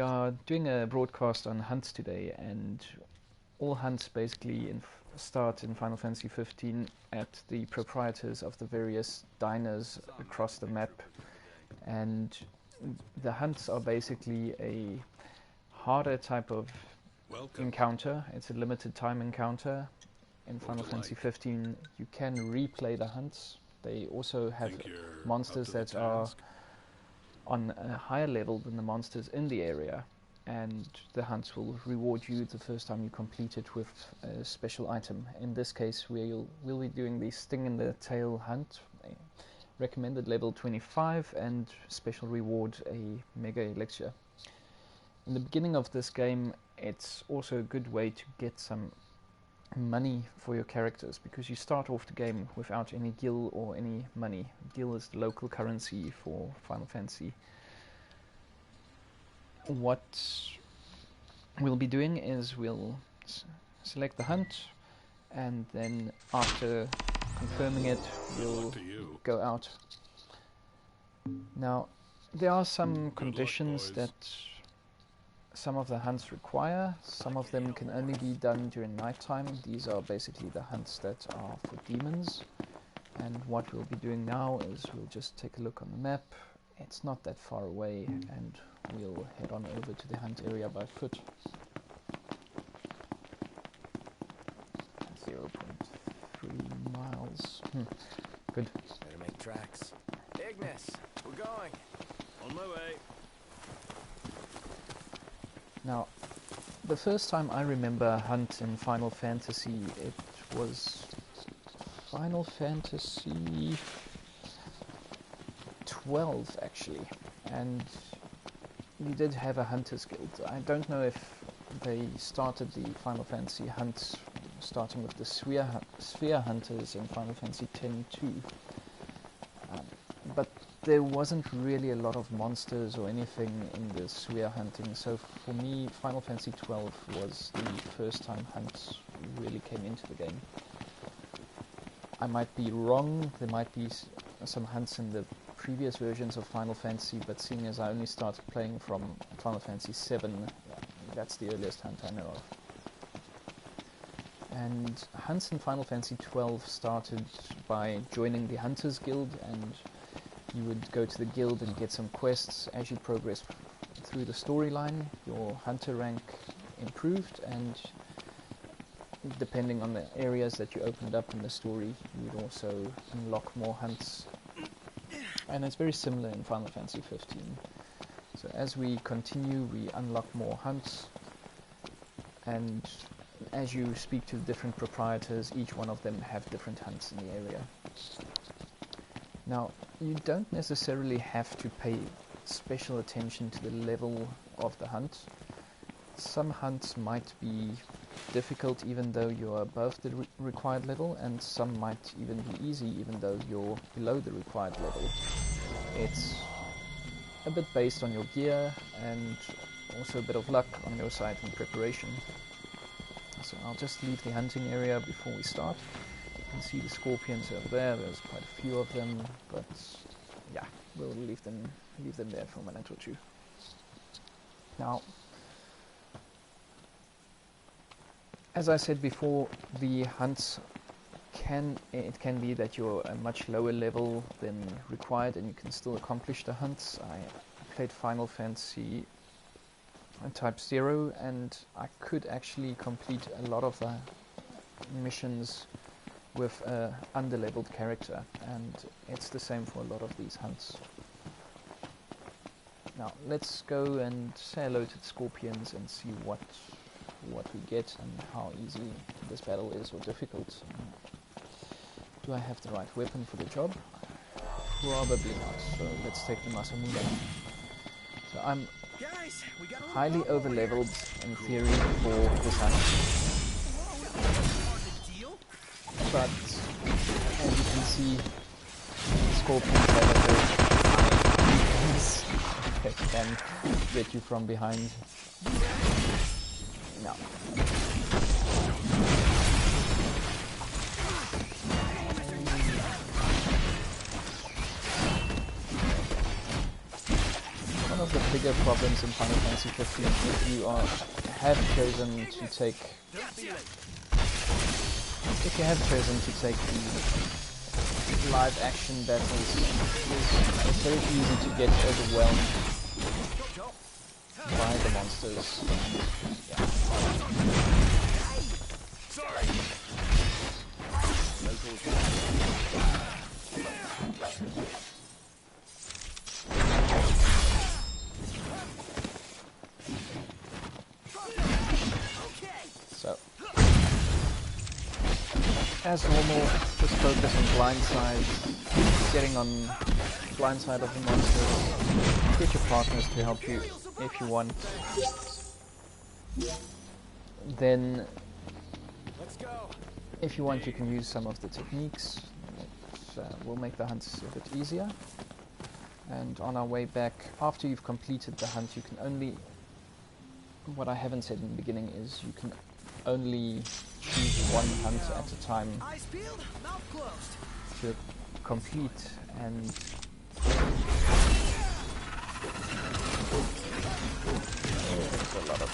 are doing a broadcast on hunts today, and all hunts basically start in Final Fantasy 15 at the proprietors of the various diners across the map, and the hunts are basically a harder type of encounter. It's a limited time encounter. In Final Fantasy 15 you can replay the hunts. They also have monsters that are on a higher level than the monsters in the area, and the hunts will reward you the first time you complete it with a special item. In this case we'll be doing the Sting in the Tail hunt, recommended level 25, and special reward a Mega Elixir. In the beginning of this game it's also a good way to get some money for your characters, because you start off the game without any gil or any money. Gil is the local currency for Final Fantasy. What we'll be doing is we'll select the hunt, and then after confirming it we'll go out. Now there are some conditions that some of the hunts require. Some of them can only be done during nighttime. These are basically the hunts that are for demons. And what we'll be doing now is we'll just take a look on the map. It's not that far away, and we'll head on over to the hunt area by foot. 0.3 miles. Good. Better make tracks. Ignis, we're going. On my way. Now, the first time I remember a hunt in Final Fantasy, it was Final Fantasy 12 actually, and we did have a Hunters Guild. I don't know if they started the Final Fantasy hunts starting with the Sphere Hunters in Final Fantasy X-2, but there wasn't really a lot of monsters or anything in the sphere hunting, so for me Final Fantasy 12 was the first time hunts really came into the game. I might be wrong, there might be some hunts in the previous versions of Final Fantasy, but seeing as I only started playing from Final Fantasy 7, that's the earliest hunt I know of. And hunts in Final Fantasy 12 started by joining the Hunters Guild, and you would go to the guild and get some quests. As you progress through the storyline, your hunter rank improved, and depending on the areas that you opened up in the story, you would also unlock more hunts. And it's very similar in Final Fantasy 15. So as we continue, we unlock more hunts, and as you speak to the different proprietors, each one of them have different hunts in the area. Now, you don't necessarily have to pay special attention to the level of the hunt. Some hunts might be difficult even though you're above the required level, and some might even be easy even though you're below the required level. It's a bit based on your gear and also a bit of luck on your side in preparation. So I'll just leave the hunting area before we start. You can see the scorpions over there. There's quite a few of them, but yeah, we'll leave them there for a minute or two. Now, as I said before, the hunts can be that you're a much lower level than required, and you can still accomplish the hunts. I played Final Fantasy Type 0, and I could actually complete a lot of the missions with an underleveled character, and it's the same for a lot of these hunts. Now let's go and say hello to the scorpions and see what we get and how easy this battle is or difficult. Do I have the right weapon for the job? Probably not, so let's take the Masamune. So I'm highly over-leveled in theory for this hunt, but as you can see, scorpions have a weakness that can get you from behind. No. One of the bigger problems in Final Fantasy 15 if you have chosen to take the live action battles. It's very easy to get overwhelmed by the monsters. Yeah. Sorry. So, as normal, just focus on blindside, getting on blindside of the monsters. Get your partners to help you if you want. Then, if you want, you can use some of the techniques. It will make the hunts a bit easier. And on our way back, after you've completed the hunt, you can only... What I haven't said in the beginning is you can only choose one hunt at a time to complete, and there's a lot of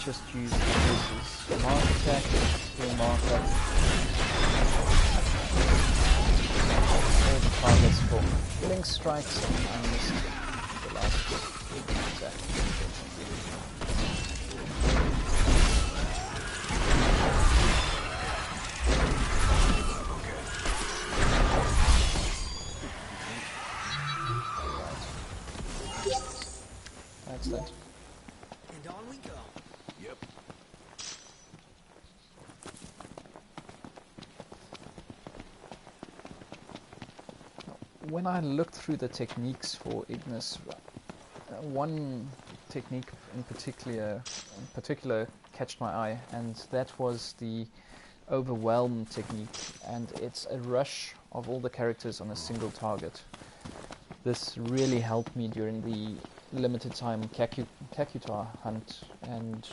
just use this mark attack, skill marker, all the targets for link strikes, and I missed the last attack. That's that. And on we go. Yep. When I looked through the techniques for Ignis, one technique in particular catched my eye, and that was the overwhelm technique, and it's a rush of all the characters on a single target. This really helped me during the limited time Kakutar hunt, and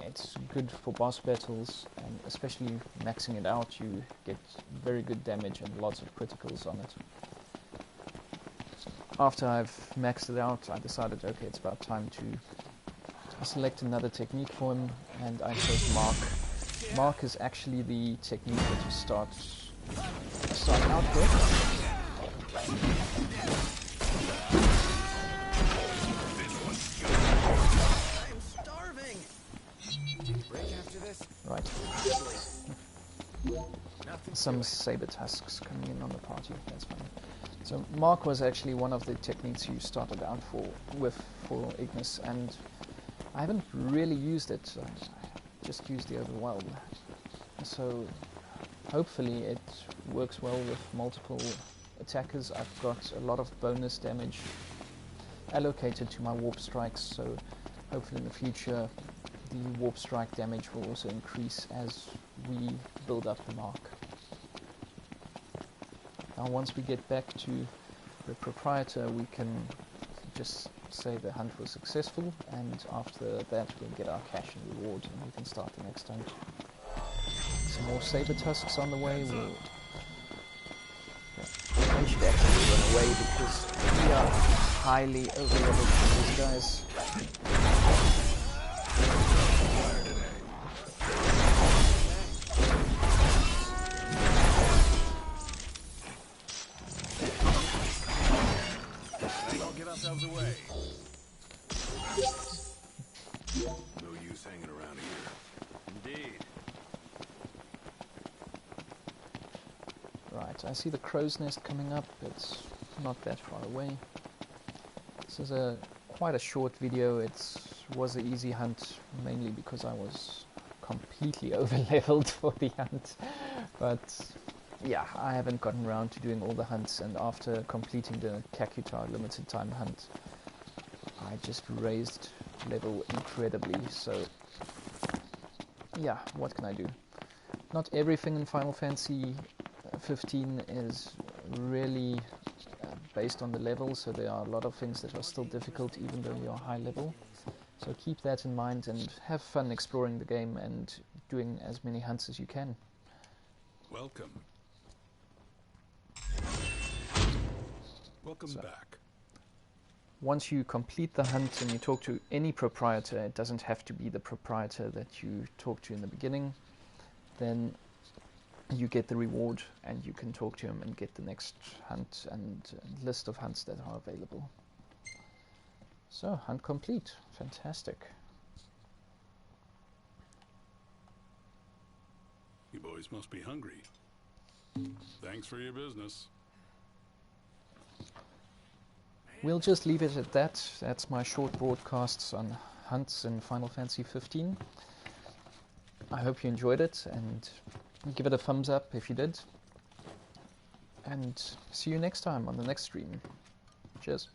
it's good for boss battles, and especially maxing it out, you get very good damage and lots of criticals on it. After I've maxed it out, I decided, okay, it's about time to select another technique for him, and I chose Mark. Mark is actually the technique that you start out with. Right. Some saber tusks coming in on the party, that's fine. So Mark was actually one of the techniques you started out for Ignis, and I haven't really used it. I just used the overwhelm. So hopefully it works well with multiple attackers. I've got a lot of bonus damage allocated to my warp strikes, so hopefully in the future the warp strike damage will also increase as we build up the Mark. Now once we get back to the proprietor, we can just say the hunt was successful, and after that we'll get our cash and reward and we can start the next hunt. Some more saber tusks on the way. I should actually run away because we are highly over-leveled for these guys. Ourselves away. No use hanging around here. Indeed. Right, I see the crow's nest coming up. It's not that far away. This is quite a short video. It was an easy hunt, mainly because I was completely over-leveled for the hunt. But yeah, I haven't gotten around to doing all the hunts, and after completing the Kakutar limited time hunt, I just raised level incredibly, so yeah, what can I do? Not everything in Final Fantasy 15 is really based on the level, so there are a lot of things that are still difficult even though you're high level. So keep that in mind and have fun exploring the game and doing as many hunts as you can. Welcome. Welcome back. Once you complete the hunt and you talk to any proprietor, it doesn't have to be the proprietor that you talked to in the beginning, then you get the reward and you can talk to him and get the next hunt and list of hunts that are available. So, hunt complete. Fantastic. You boys must be hungry. Thanks for your business. We'll just leave it at that. That's my short broadcasts on hunts in Final Fantasy 15. I hope you enjoyed it and give it a thumbs up if you did. And see you next time on the next stream. Cheers.